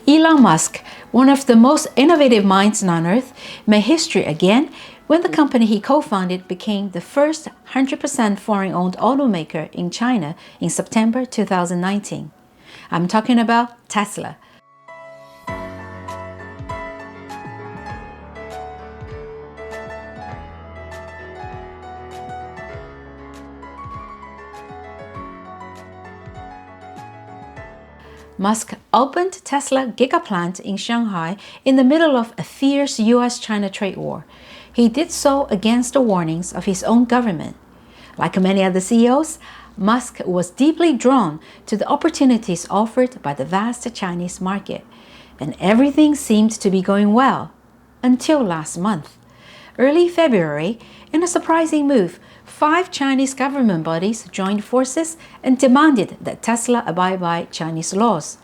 Elon Musk, one of the most innovative minds on earth, made history again when the company he co-founded became the first 100% foreign-owned automaker in China in September 2019. I'm talking about Tesla. Musk opened Tesla Gigaplant in Shanghai in the middle of a fierce US-China trade war. He did so against the warnings of his own government. Like many other CEOs, Musk was deeply drawn to the opportunities offered by the vast Chinese market, and everything seemed to be going well until last month. Early February, in a surprising move, 5 Chinese government bodies joined forces and demanded that Tesla abide by Chinese laws.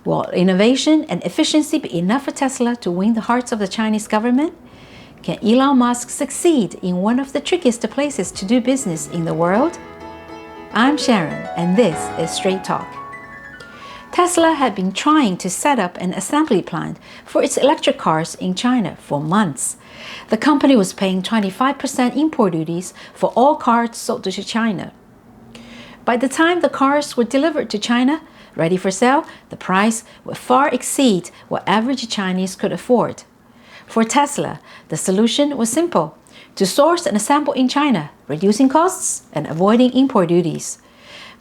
Will innovation and efficiency be enough for Tesla to win the hearts of the Chinese government? Can Elon Musk succeed in one of the trickiest places to do business in the world? I'm Sharon, and this is Straight Talk. Tesla had been trying to set up an assembly plant for its electric cars in China for months. The company was paying 25% import duties for all cars sold to China. By the time the cars were delivered to China, ready for sale, the price would far exceed what average Chinese could afford. For Tesla, the solution was simple: to source and assemble in China, reducing costs and avoiding import duties.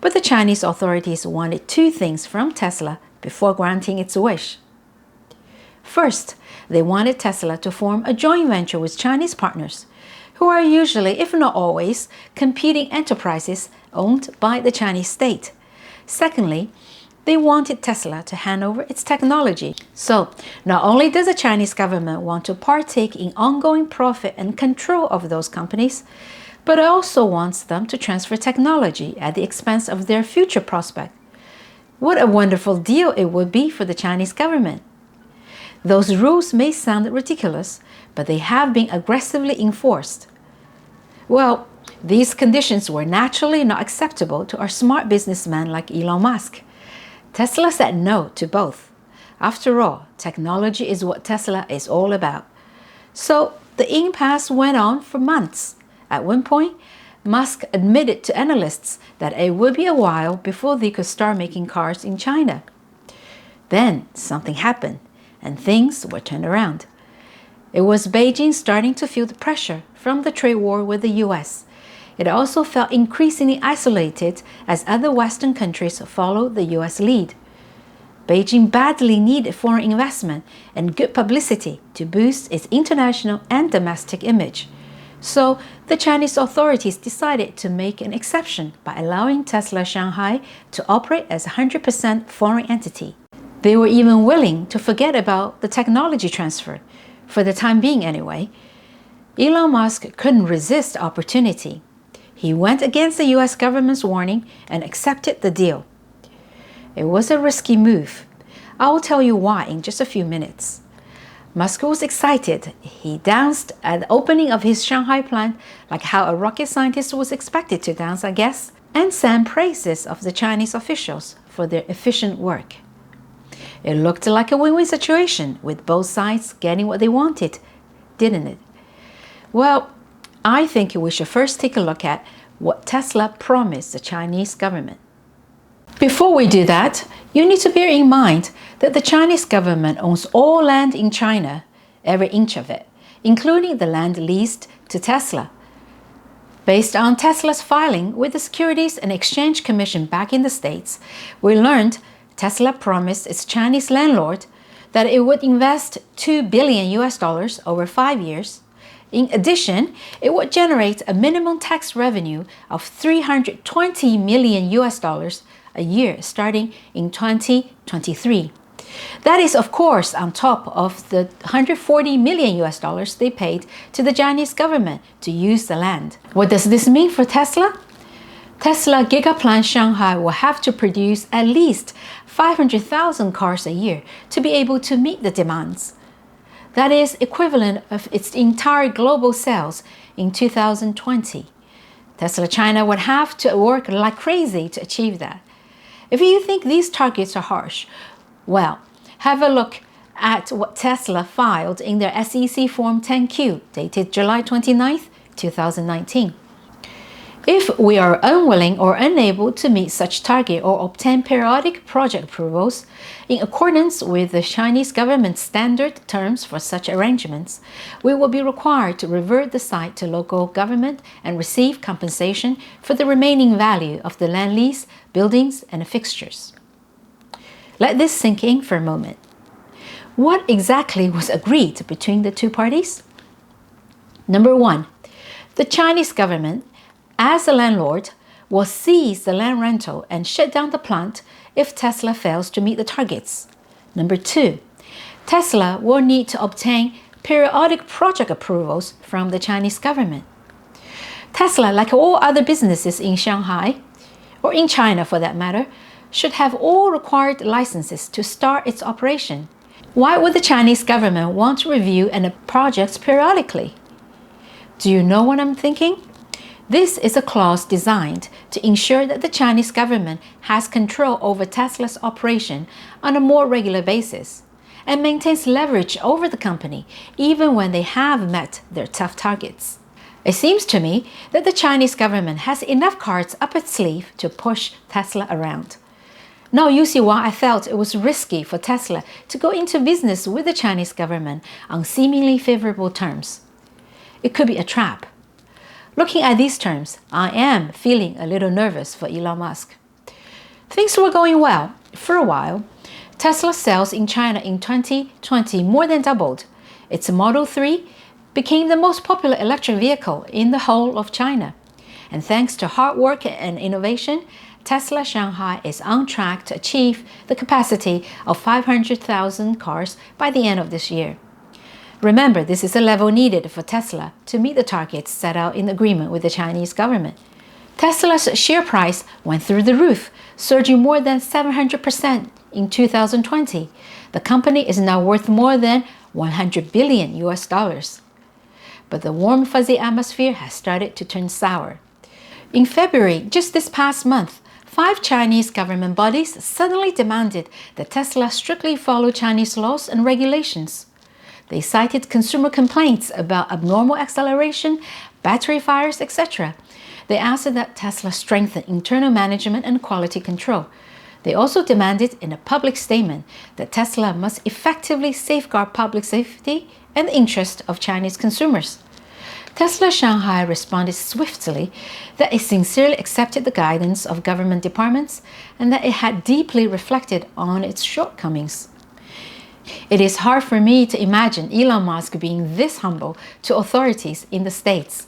But the Chinese authorities wanted 2 things from Tesla before granting its wish. First, they wanted Tesla to form a joint venture with Chinese partners, who are usually, if not always, competing enterprises owned by the Chinese state. Secondly, they wanted Tesla to hand over its technology. So, not only does the Chinese government want to partake in ongoing profit and control of those companies, but it also wants them to transfer technology at the expense of their future prospect. What a wonderful deal it would be for the Chinese government. Those rules may sound ridiculous, but they have been aggressively enforced. Well, these conditions were naturally not acceptable to our smart businessman like Elon Musk. Tesla said no to both. After all, technology is what Tesla is all about. So the impasse went on for months. At one point, Musk admitted to analysts that it would be a while before they could start making cars in China. Then something happened, and things were turned around. It was Beijing starting to feel the pressure from the trade war with the US. It also felt increasingly isolated as other Western countries followed the US lead. Beijing badly needed foreign investment and good publicity to boost its international and domestic image. So the Chinese authorities decided to make an exception by allowing Tesla Shanghai to operate as a 100% foreign entity. They were even willing to forget about the technology transfer, for the time being anyway. Elon Musk couldn't resist the opportunity. He went against the US government's warning and accepted the deal. It was a risky move. I will tell you why in just a few minutes. Musk was excited. He danced at the opening of his Shanghai plant like how a rocket scientist was expected to dance, I guess, and sang praises of the Chinese officials for their efficient work. It looked like a win-win situation with both sides getting what they wanted, didn't it? Well, I think we should first take a look at what Tesla promised the Chinese government. Before we do that, you need to bear in mind that the Chinese government owns all land in China, every inch of it, including the land leased to Tesla. Based on Tesla's filing with the Securities and Exchange Commission back in the States, we learned Tesla promised its Chinese landlord that it would invest $2 billion over 5 years. In addition, it would generate a minimum tax revenue of $320 million a year starting in 2023. That is, of course, on top of the $140 million they paid to the Chinese government to use the land. What does this mean for Tesla? Tesla Gigaplant Shanghai will have to produce at least 500,000 cars a year to be able to meet the demands. That is equivalent of its entire global sales in 2020. Tesla China would have to work like crazy to achieve that. If you think these targets are harsh, well, Have a look at what Tesla filed in their SEC Form 10Q dated July 29th, 2019. If we are unwilling or unable to meet such target or obtain periodic project approvals in accordance with the Chinese government's standard terms for such arrangements, we will be required to revert the site to local government and receive compensation for the remaining value of the land lease, buildings, and fixtures. Let this sink in for a moment. What exactly was agreed between the two parties? Number one, the Chinese government, as the landlord, will seize the land rental and shut down the plant if Tesla fails to meet the targets. Number two, Tesla will need to obtain periodic project approvals from the Chinese government. Tesla, like all other businesses in Shanghai, or in China for that matter, should have all required licenses to start its operation. Why would the Chinese government want to review projects periodically? Do you know what I'm thinking? This is a clause designed to ensure that the Chinese government has control over Tesla's operation on a more regular basis and maintains leverage over the company even when they have met their tough targets. It seems to me that the Chinese government has enough cards up its sleeve to push Tesla around. Now you see why I felt it was risky for Tesla to go into business with the Chinese government on seemingly favorable terms. It could be a trap. Looking at these terms, I am feeling a little nervous for Elon Musk. Things were going well for a while. Tesla sales in China in 2020 more than doubled. Its Model 3 became the most popular electric vehicle in the whole of China. And thanks to hard work and innovation, Tesla Shanghai is on track to achieve the capacity of 500,000 cars by the end of this year. Remember, this is a level needed for Tesla to meet the targets set out in agreement with the Chinese government. Tesla's share price went through the roof, surging more than 700% in 2020. The company is now worth more than $100 billion. But the warm, fuzzy atmosphere has started to turn sour. In February, just this past month, 5 Chinese government bodies suddenly demanded that Tesla strictly follow Chinese laws and regulations. They cited consumer complaints about abnormal acceleration, battery fires, etc. They asked that Tesla strengthen internal management and quality control. They also demanded in a public statement that Tesla must effectively safeguard public safety and the interest of Chinese consumers. Tesla Shanghai responded swiftly that it sincerely accepted the guidance of government departments and that it had deeply reflected on its shortcomings. It is hard for me to imagine Elon Musk being this humble to authorities in the States.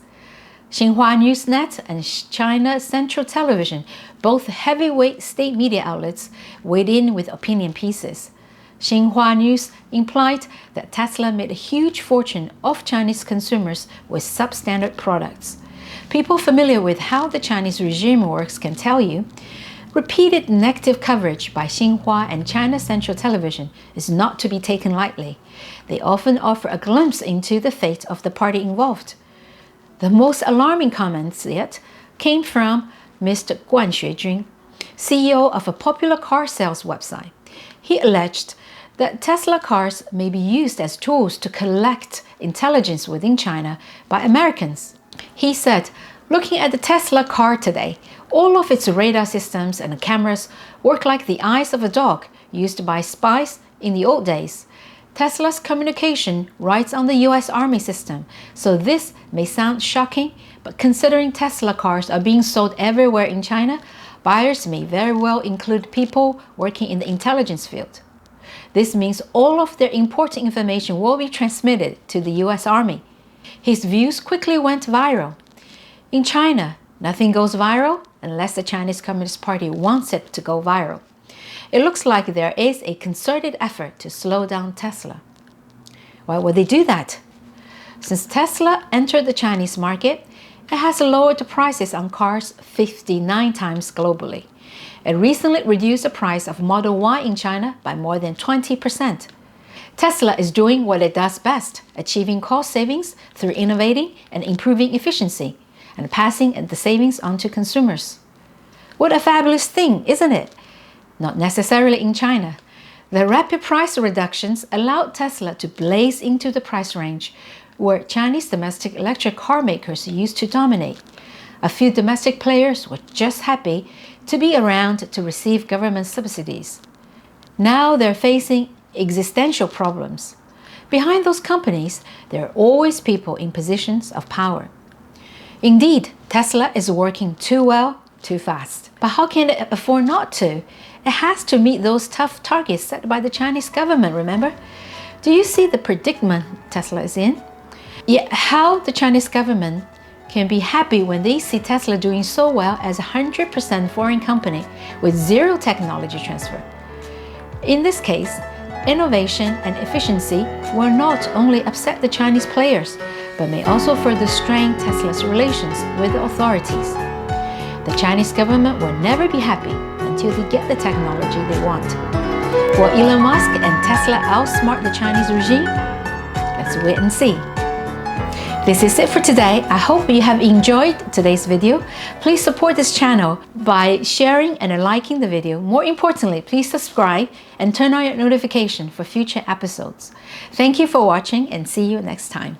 Xinhua Newsnet and China Central Television, both heavyweight state media outlets, weighed in with opinion pieces. Xinhua News implied that Tesla made a huge fortune off Chinese consumers with substandard products. People familiar with how the Chinese regime works can tell you, repeated negative coverage by Xinhua and China Central Television is not to be taken lightly. They often offer a glimpse into the fate of the party involved. The most alarming comments yet came from Mr. Guan Xuejun, CEO of a popular car sales website. He alleged that Tesla cars may be used as tools to collect intelligence within China by Americans. He said, looking at the Tesla car today, all of its radar systems and cameras work like the eyes of a dog used by spies in the old days. Tesla's communication rides on the US Army system, so this may sound shocking, but considering Tesla cars are being sold everywhere in China, buyers may very well include people working in the intelligence field. This means all of their important information will be transmitted to the US Army. His views quickly went viral. In China, nothing goes viral unless the Chinese Communist Party wants it to go viral. It looks like there is a concerted effort to slow down Tesla. Why would they do that? Since Tesla entered the Chinese market, it has lowered the prices on cars 59 times globally. It recently reduced the price of Model Y in China by more than 20%. Tesla is doing what it does best, achieving cost savings through innovating and improving efficiency, and passing the savings on to consumers. What a fabulous thing, isn't it? Not necessarily in China. The rapid price reductions allowed Tesla to blaze into the price range where Chinese domestic electric car makers used to dominate. A few domestic players were just happy to be around to receive government subsidies. Now they're facing existential problems. Behind those companies, there are always people in positions of power. Indeed, Tesla is working too well, too fast. But how can it afford not to? It has to meet those tough targets set by the Chinese government, remember? Do you see the predicament Tesla is in? Yet how the Chinese government can be happy when they see Tesla doing so well as a 100% foreign company with zero technology transfer. In this case, innovation and efficiency will not only upset the Chinese players, but may also further strain Tesla's relations with the authorities. The Chinese government will never be happy until they get the technology they want. Will Elon Musk and Tesla outsmart the Chinese regime? Let's wait and see. This is it for today. I hope you have enjoyed today's video. Please support this channel by sharing and liking the video. More importantly, please subscribe and turn on your notification for future episodes. Thank you for watching and see you next time.